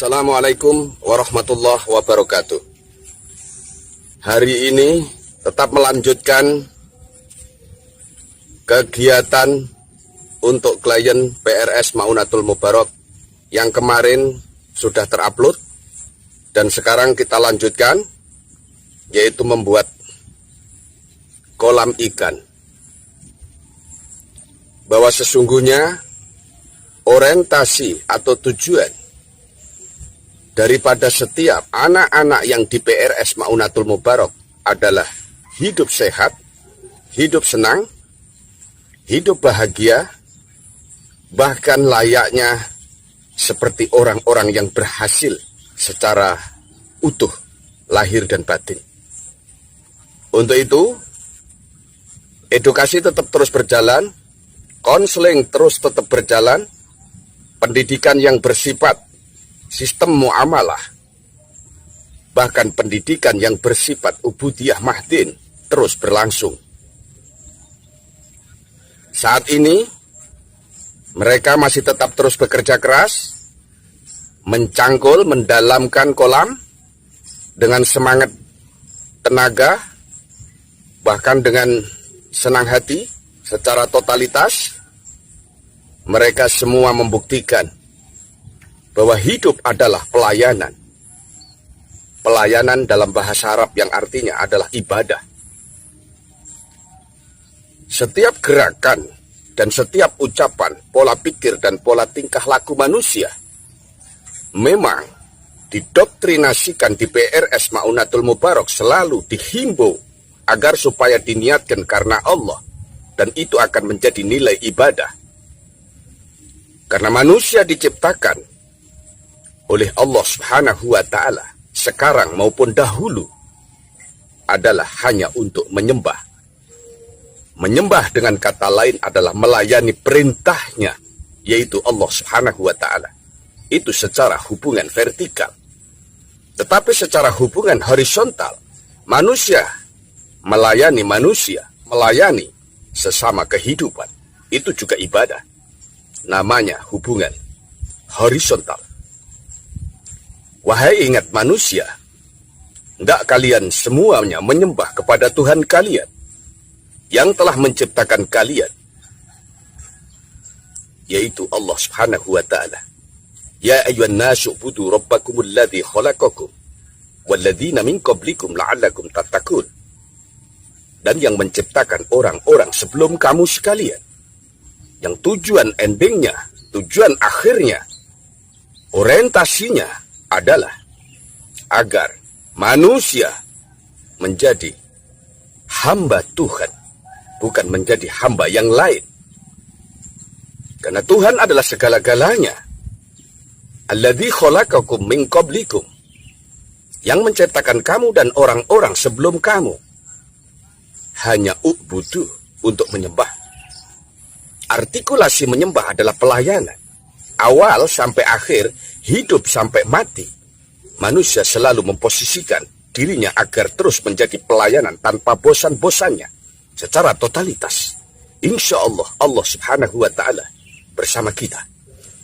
Assalamualaikum warahmatullahi wabarakatuh. Hari ini tetap melanjutkan kegiatan untuk klien PRS Maunatul Mubarak yang kemarin sudah terupload dan sekarang kita lanjutkan, yaitu membuat kolam ikan. Bahwa sesungguhnya orientasi atau tujuan daripada setiap anak-anak yang di PRS Maunatul Mubarak adalah hidup sehat, hidup senang, hidup bahagia, bahkan layaknya seperti orang-orang yang berhasil secara utuh, lahir dan batin. Untuk itu, edukasi tetap terus berjalan, konseling terus tetap berjalan, pendidikan yang bersifat sistem muamalah, bahkan pendidikan yang bersifat ubudiyah mahdin terus berlangsung. Saat ini, mereka masih tetap terus bekerja keras, mencangkul, mendalamkan kolam dengan semangat tenaga, bahkan dengan senang hati, secara totalitas. Mereka semua membuktikan bahwa hidup adalah pelayanan. Pelayanan dalam bahasa Arab yang artinya adalah ibadah. Setiap gerakan dan setiap ucapan, pola pikir dan pola tingkah laku manusia memang didoktrinasikan di PRS Maunatul Mubarak, selalu dihimbau agar supaya diniatkan karena Allah, dan itu akan menjadi nilai ibadah. Karena manusia diciptakan oleh Allah Subhanahu wa Ta'ala, sekarang maupun dahulu, adalah hanya untuk menyembah. Menyembah dengan kata lain adalah melayani perintahnya, yaitu Allah Subhanahu wa Ta'ala. Itu secara hubungan vertikal. Tetapi secara hubungan horizontal, manusia melayani manusia, melayani sesama kehidupan, itu juga ibadah. Namanya hubungan horizontal. Wahai ingat manusia, hendak kalian semuanya menyembah kepada Tuhan kalian yang telah menciptakan kalian, yaitu Allah Subhanahu wa Ta'ala. Ya ayyuhan nasu ubudu rabbakumul ladzi khalaqakum walladzina min qablikum la'allakum tattaqun. Dan yang menciptakan orang-orang sebelum kamu sekalian, yang tujuan endingnya, tujuan akhirnya, orientasinya adalah agar manusia menjadi hamba Tuhan, bukan menjadi hamba yang lain. Karena Tuhan adalah segala-galanya. Alladzi khalaqakum min qablikum, yang menciptakan kamu dan orang-orang sebelum kamu. Hanya ubudu, untuk menyembah. Artikulasi menyembah adalah pelayanan. Awal sampai akhir, hidup sampai mati, manusia selalu memposisikan dirinya agar terus menjadi pelayanan tanpa bosan-bosannya, secara totalitas. Insya Allah, Allah Subhanahu wa Ta'ala bersama kita.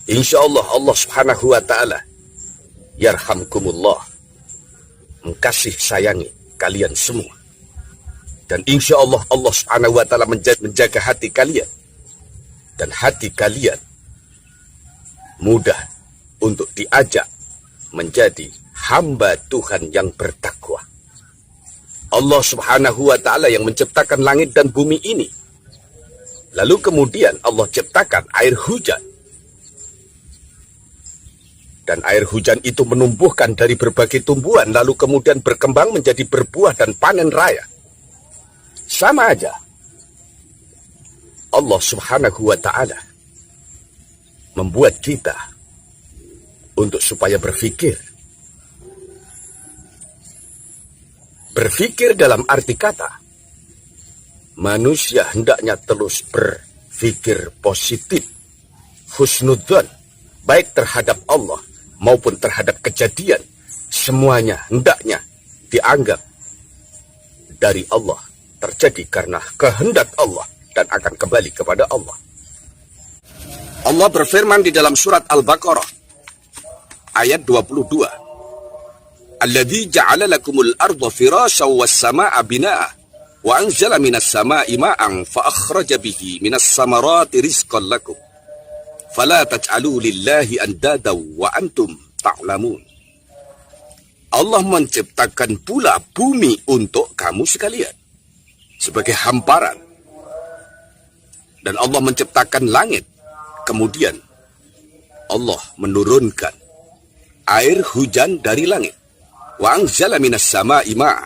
Insya Allah, Allah Subhanahu wa Ta'ala yarhamkumullah, mengkasih sayangi kalian semua. Dan insya Allah, Allah Subhanahu wa Ta'ala menjaga hati kalian, dan hati kalian mudah untuk diajak menjadi hamba Tuhan yang bertakwa. Allah Subhanahu wa Ta'ala yang menciptakan langit dan bumi ini. Lalu kemudian Allah ciptakan air hujan. Dan air hujan itu menumbuhkan dari berbagai tumbuhan, lalu kemudian berkembang menjadi berbuah dan panen raya. Sama aja. Allah Subhanahu wa Ta'ala membuat kita untuk supaya berpikir. Berpikir dalam arti kata, manusia hendaknya terus berpikir positif, husnudzon, baik terhadap Allah maupun terhadap kejadian. Semuanya hendaknya dianggap dari Allah, terjadi karena kehendak Allah, dan akan kembali kepada Allah. Allah berfirman di dalam surat Al-Baqarah ayat 22. Alladzi ja'ala lakumul arda firasyan was samaa'a binaa'a wa anzala minas samaa'i ma'an fa akhraja bihi minas samarati rizqan lakum fala taj'alu lillahi andada wa antum ta'lamun. Allah menciptakan pula bumi untuk kamu sekalian sebagai hamparan, dan Allah menciptakan langit. Kemudian Allah menurunkan air hujan dari langit. Wa anzala minas samaa'i ma'a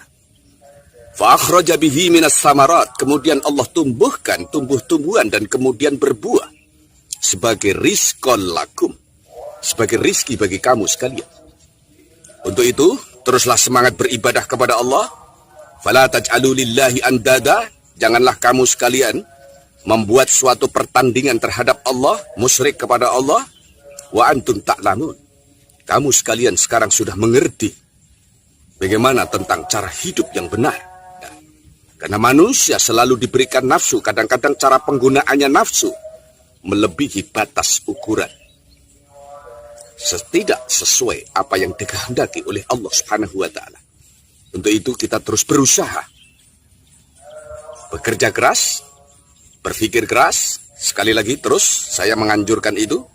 fa akhraja bihi minas samarat. Kemudian Allah tumbuhkan tumbuh-tumbuhan dan kemudian berbuah sebagai rizqan lakum, sebagai rizki bagi kamu sekalian. Untuk itu, teruslah semangat beribadah kepada Allah. Fala taj'alu lillahi andada. Janganlah kamu sekalian membuat suatu pertandingan terhadap Allah, musyrik kepada Allah. Wa antum ta'lamun. Kamu sekalian sekarang sudah mengerti bagaimana tentang cara hidup yang benar. Karena manusia selalu diberikan nafsu, kadang-kadang cara penggunaannya nafsu melebihi batas ukuran, tidak sesuai apa yang dikehendaki oleh Allah Subhanahu wa taala. Untuk itu kita terus berusaha, bekerja keras, berpikir keras. Sekali lagi terus saya menganjurkan itu,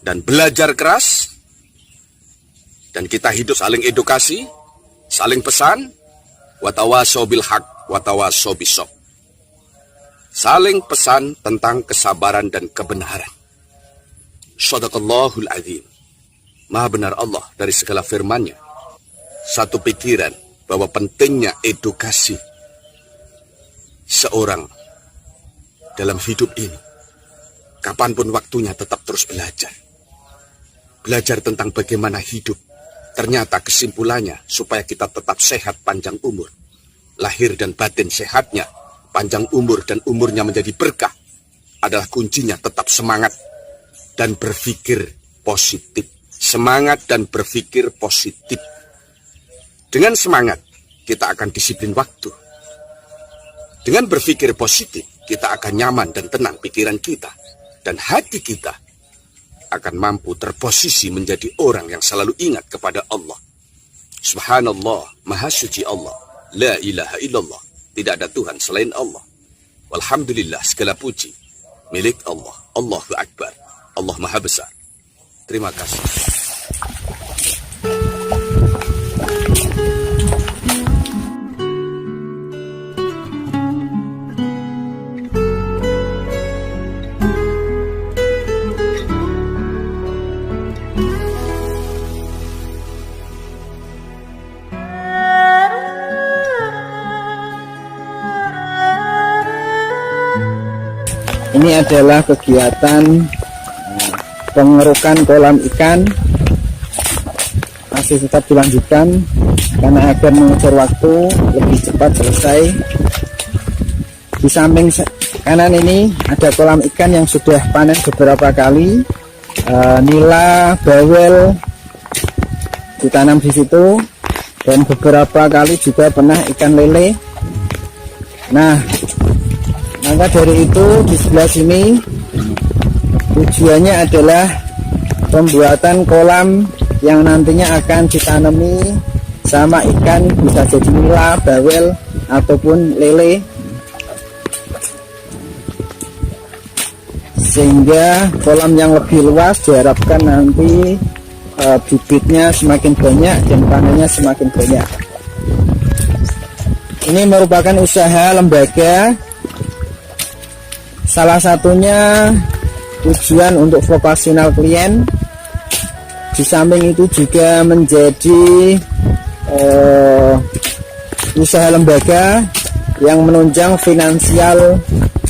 dan belajar keras, dan kita hidup saling edukasi, saling pesan, watawasau bil haq, watawasau bisabr. Saling pesan tentang kesabaran dan kebenaran. Shadaqallahul azim. Maha benar Allah dari segala firman-Nya. Satu pikiran bahwa pentingnya edukasi seorang dalam hidup ini. Kapanpun waktunya tetap terus belajar. Belajar tentang bagaimana hidup. Ternyata kesimpulannya supaya kita tetap sehat panjang umur. Lahir dan batin sehatnya, panjang umur dan umurnya menjadi berkah, adalah kuncinya tetap semangat dan berpikir positif. Semangat dan berpikir positif. Dengan semangat, kita akan disiplin waktu. Dengan berpikir positif, kita akan nyaman dan tenang pikiran kita. Dan hati kita akan mampu terposisi menjadi orang yang selalu ingat kepada Allah. Subhanallah, Maha Suci Allah. La ilaha illallah. Tidak ada Tuhan selain Allah. Walhamdulillah, segala puji milik Allah. Allahu Akbar. Allah Maha Besar. Terima kasih. Ini adalah kegiatan pengerukan kolam ikan, masih tetap dilanjutkan karena agar mengejar waktu lebih cepat selesai. Di samping kanan ini ada kolam ikan yang sudah panen beberapa kali, nila, bawel ditanam di situ, dan beberapa kali juga pernah ikan lele. Nah, maka dari itu di sebelah sini tujuannya adalah pembuatan kolam yang nantinya akan ditanami sama ikan, bisa jadi nila, bawel ataupun lele, sehingga kolam yang lebih luas diharapkan nanti bibitnya semakin banyak dan panennya semakin banyak. Ini merupakan usaha lembaga. Salah satunya tujuan untuk vokasional klien. Di samping itu juga menjadi usaha lembaga yang menunjang finansial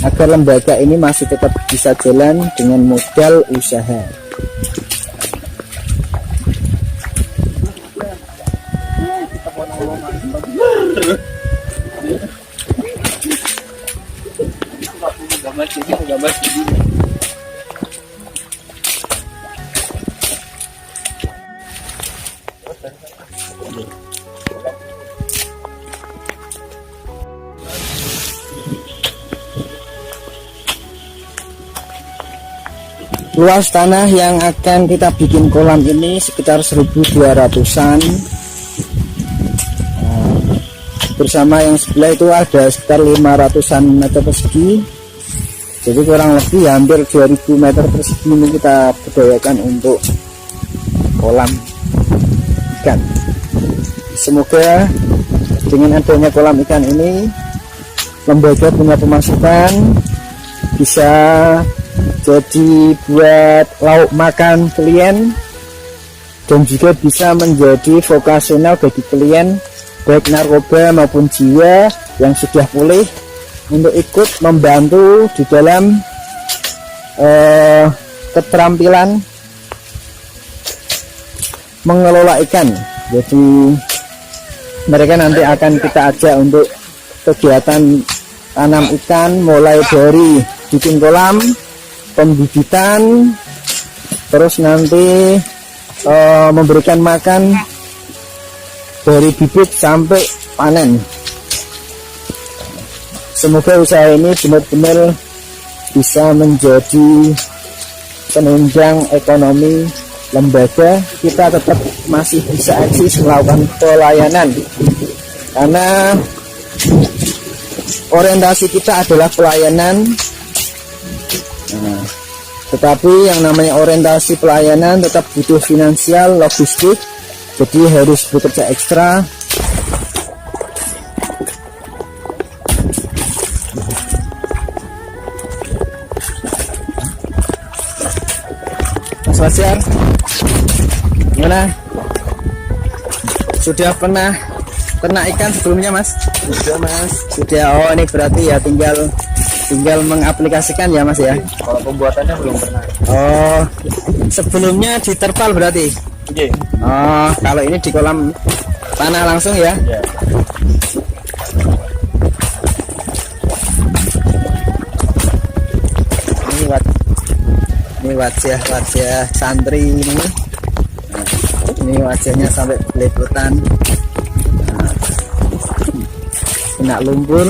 agar lembaga ini masih tetap bisa jalan dengan modal usaha. Luas tanah yang akan kita bikin kolam ini sekitar 1.200-an. Bersama yang sebelah itu ada sekitar 500-an meter persegi. Jadi kurang lebih hampir 2000 meter persegi ini kita budayakan untuk kolam ikan. Semoga dengan adanya kolam ikan ini lembaga punya pemasukan, bisa jadi buat lauk makan klien, dan juga bisa menjadi vokasional bagi klien baik narkoba maupun jiwa yang sudah pulih untuk ikut membantu di dalam keterampilan mengelola ikan. Jadi mereka nanti akan kita ajak untuk kegiatan tanam ikan, mulai dari bikin kolam, pembibitan, terus nanti memberikan makan dari bibit sampai panen. Semoga usaha ini benar-benar bisa menjadi penunjang ekonomi lembaga. Kita tetap masih bisa eksis melakukan pelayanan karena orientasi kita adalah pelayanan. Tetapi yang namanya orientasi pelayanan tetap butuh finansial, logistik, jadi harus bekerja ekstra. Mas Fajar, gimana? Sudah pernah ternak ikan sebelumnya, Mas? Sudah, Mas. Sudah. Oh, ini berarti ya tinggal mengaplikasikan ya, Mas ya. Kalau pembuatannya belum pernah. Oh, sebelumnya di terpal berarti. Oke. Oh, kalau ini di kolam tanah langsung ya. Ya. Ini wajah santri ini. Ini wajahnya sampai belepotan. Kena lumpur.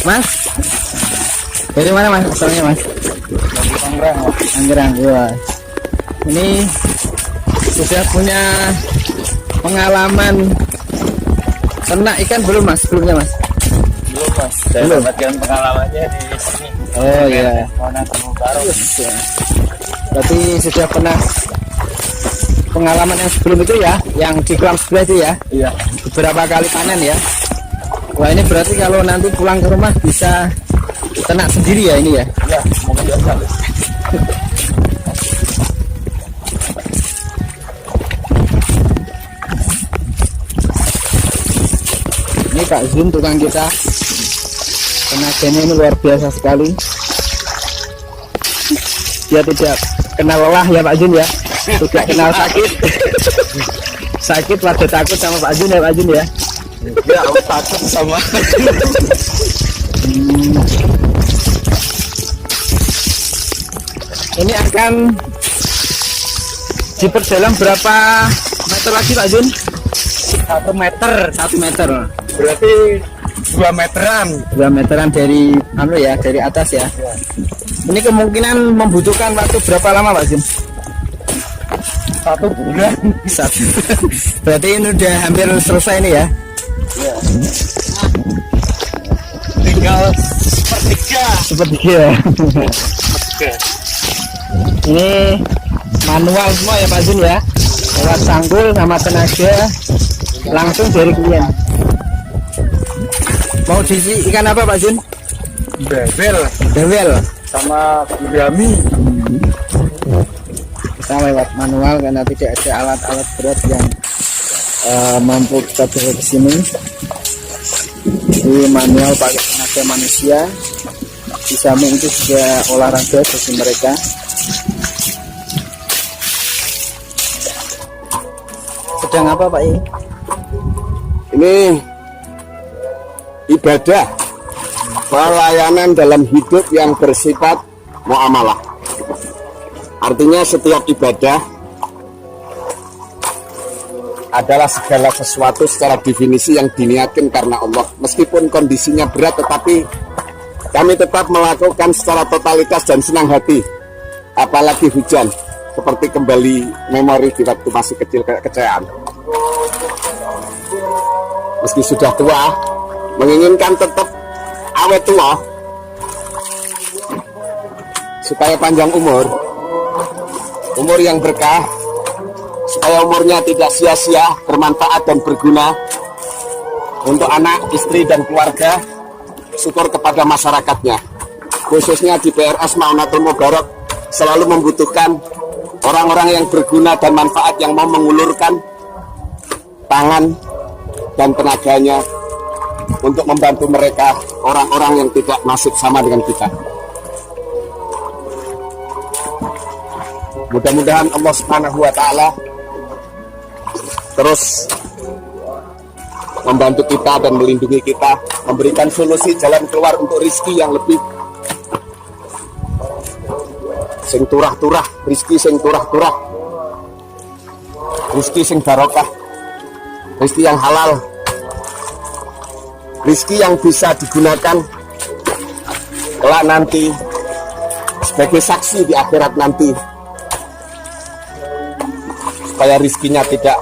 Mas, dari mana Mas? Asalnya Mas? Anggerang. Wah. Ini sudah punya pengalaman ternak ikan belum Mas? Sebelumnya Mas? Belum, Mas. Saya Belum. dapatkan pengalamannya di sini. Oh iya. Wonosobo Baru. Ya. Berarti sudah pernah pengalaman yang sebelum itu ya, yang di kolam sebelah itu ya, Iya. beberapa kali panen ya. Wah, ini berarti kalau nanti pulang ke rumah bisa ternak sendiri ya ini ya. Iya, semoga biasa. Ini Pak Zun tukang kita, tenaganya ini luar biasa sekali. Dia tidak kenal lelah ya Pak Zun ya, tidak kenal sakit. Sakit pada takut sama Pak Zun ya Pak Zun ya. Ya, aku takut sama. Ini akan diperdalam berapa meter lagi Pak Zun? 1 meter. 1 meter. Berarti 2 meteran. 2 meteran dari dari atas ya. Ini kemungkinan membutuhkan waktu berapa lama Pak Zun? 1 bulan. Berarti ini udah hampir selesai nih ya. Ya. Tinggal sepertiga. Oke. Ini manual semua ya Pak Zun ya, lewat sanggul sama tenaga langsung dari klien. Mau diisi ikan apa Pak Zun? Bebel Sama gurami. kita lewat manual karena tidak ada alat-alat berat yang mampu kita bawa ke sini. Di manual pakai tenaga manusia. Di samping itu juga olahraga bagi mereka. sedang apa Pak I? Ini ibadah, pelayanan dalam hidup yang bersifat muamalah. Artinya setiap ibadah adalah segala sesuatu secara definisi yang diniatkan karena Allah. Meskipun kondisinya berat, tetapi kami tetap melakukan secara totalitas dan senang hati. Apalagi hujan, seperti kembali memori di waktu masih kecil kecayaan. Meski sudah tua, menginginkan tetap awet tua, supaya panjang umur yang berkah, supaya umurnya tidak sia-sia, bermanfaat dan berguna untuk anak, istri, dan keluarga, syukur kepada masyarakatnya. Khususnya di PRS Maunatul Mubarak selalu membutuhkan orang-orang yang berguna dan manfaat, yang mau mengulurkan tangan dan tenaganya untuk membantu mereka, orang-orang yang tidak nasib sama dengan kita. Mudah-mudahan Allah Subhanahu wa Ta'ala terus membantu kita dan melindungi kita, memberikan solusi jalan keluar untuk rizki yang lebih sing turah-turah, rizki sing turah-turah, rizki sing barokah, rizki yang halal, rizki yang bisa digunakan kelak nanti sebagai saksi di akhirat nanti, supaya rizkinya tidak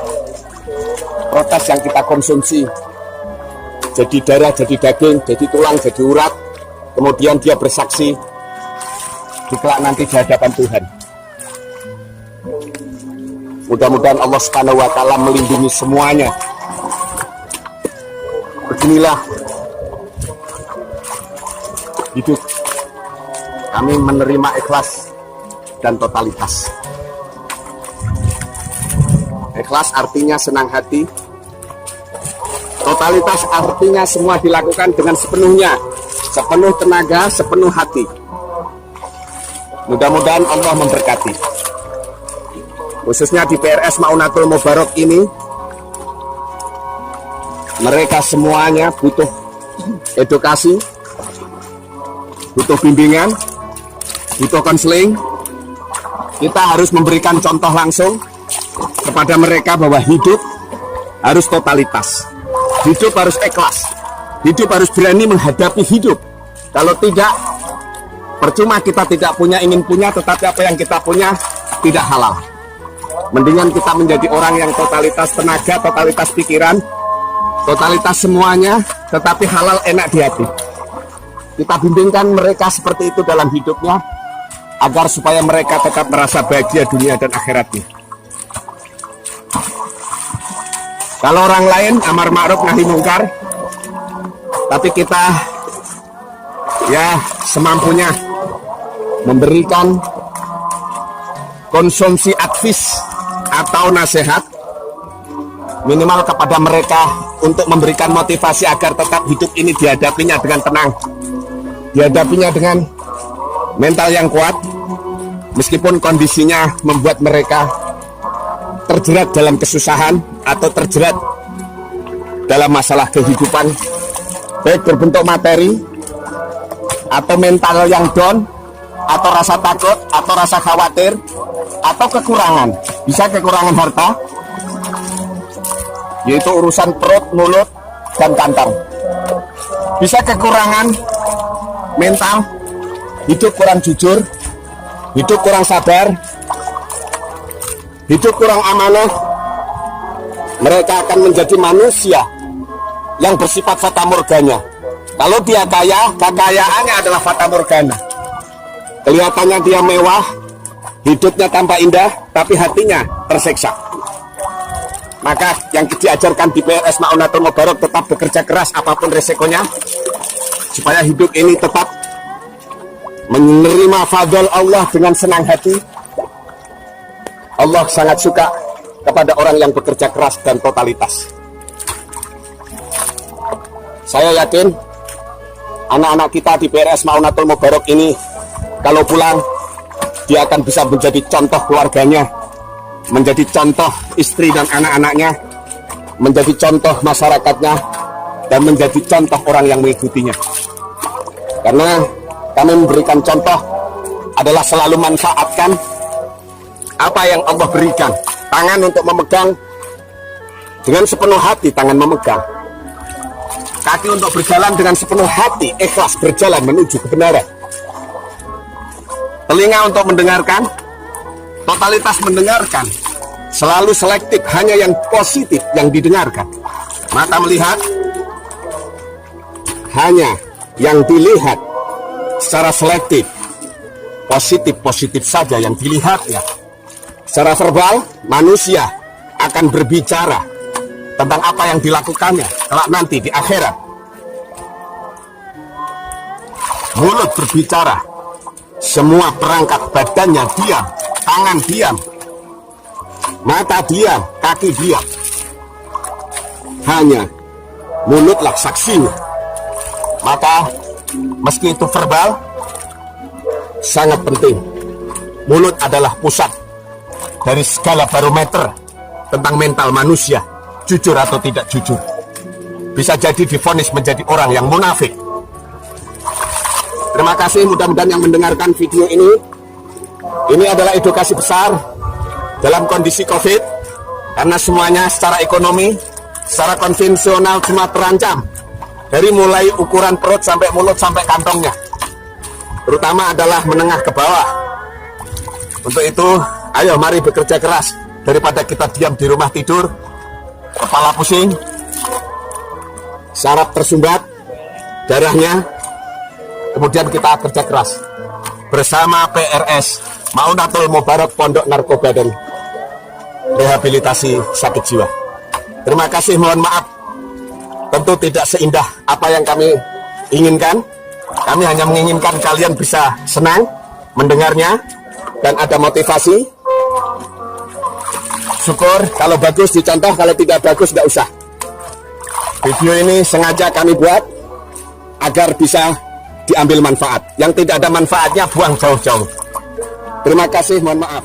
protes yang kita konsumsi jadi darah, jadi daging, jadi tulang, jadi urat, kemudian dia bersaksi di kelak nanti di hadapan Tuhan. Mudah-mudahan Allah Subhanahu wa Ta'ala melindungi semuanya. Beginilah hidup kami, menerima ikhlas dan totalitas. Ikhlas artinya senang hati, totalitas artinya semua dilakukan dengan sepenuhnya, sepenuh tenaga, sepenuh hati. Mudah-mudahan Allah memberkati. Khususnya di PRS Maunatul Mubarak ini, mereka semuanya butuh edukasi, butuh bimbingan, butuh konseling. Kita harus memberikan contoh langsung kepada mereka bahwa hidup harus totalitas, hidup harus ikhlas, hidup harus berani menghadapi hidup. Kalau tidak, percuma kita tidak punya, ingin punya, tetapi apa yang kita punya tidak halal. Mendingan kita menjadi orang yang totalitas tenaga, totalitas pikiran, totalitas semuanya, tetapi halal enak di hati. Kita bimbingkan mereka seperti itu dalam hidupnya, agar supaya mereka tetap merasa bahagia dunia dan akhiratnya. Kalau orang lain amar ma'ruf nahi mungkar, tapi kita ya semampunya memberikan konsumsi advis atau nasihat minimal kepada mereka untuk memberikan motivasi agar tetap hidup ini dihadapinya dengan tenang, dihadapinya dengan mental yang kuat, meskipun kondisinya membuat mereka terjerat dalam kesusahan atau terjerat dalam masalah kehidupan, baik berbentuk materi atau mental yang down, atau rasa takut, atau rasa khawatir, atau kekurangan. Bisa kekurangan harta, yaitu urusan perut, mulut, dan kantong. Bisa kekurangan mental, hidup kurang jujur, hidup kurang sabar, hidup kurang amanah. Mereka akan menjadi manusia yang bersifat fata morgana. Kalau dia kaya, kekayaannya adalah fata morgana. Kelihatannya dia mewah, hidupnya tampak indah, tapi hatinya tersiksa. Maka yang diajarkan di PRS Maunatul Mubarak, tetap bekerja keras apapun resikonya, supaya hidup ini tetap menerima fadl Allah dengan senang hati. Allah sangat suka kepada orang yang bekerja keras dan totalitas. Saya yakin anak-anak kita di PRS Maunatul Mubarak ini, kalau pulang, dia akan bisa menjadi contoh keluarganya menjadi contoh istri dan anak-anaknya, menjadi contoh masyarakatnya, dan menjadi contoh orang yang mengikutinya. Karena kami memberikan contoh adalah selalu manfaatkan apa yang Allah berikan. Tangan untuk memegang dengan sepenuh hati, tangan memegang. Kaki untuk berjalan dengan sepenuh hati, ikhlas berjalan menuju kebenaran. Telinga untuk mendengarkan, totalitas mendengarkan, selalu selektif, hanya yang positif yang didengarkan. Mata melihat, hanya yang dilihat secara selektif, positif-positif saja yang dilihatnya. Secara verbal, manusia akan berbicara tentang apa yang dilakukannya kelak nanti di akhirat. Mulut berbicara, semua perangkat badannya diam, tangan diam, mata diam, kaki diam. Hanya mulutlah saksinya. Maka meski itu verbal, sangat penting. Mulut adalah pusat dari segala barometer tentang mental manusia, jujur atau tidak jujur. Bisa jadi divonis menjadi orang yang munafik. Terima kasih, mudah-mudahan yang mendengarkan video ini adalah edukasi besar dalam kondisi COVID, karena semuanya secara ekonomi, secara konvensional cuma terancam. Dari mulai ukuran perut sampai mulut sampai kantongnya, terutama adalah menengah ke bawah. Untuk itu, ayo mari bekerja keras daripada kita diam di rumah tidur, kepala pusing, saraf tersumbat, darahnya. Kemudian kita kerja keras bersama PRS Maunatul Mubarak Pondok Narkoba dan Rehabilitasi Sakit Jiwa. Terima kasih, mohon maaf tentu tidak seindah apa yang kami inginkan. Kami hanya menginginkan kalian bisa senang mendengarnya dan ada motivasi. Syukur kalau bagus dicontoh, kalau tidak bagus tidak usah. Video ini sengaja kami buat agar bisa diambil manfaat. Yang tidak ada manfaatnya buang jauh-jauh. Terima kasih, mohon maaf.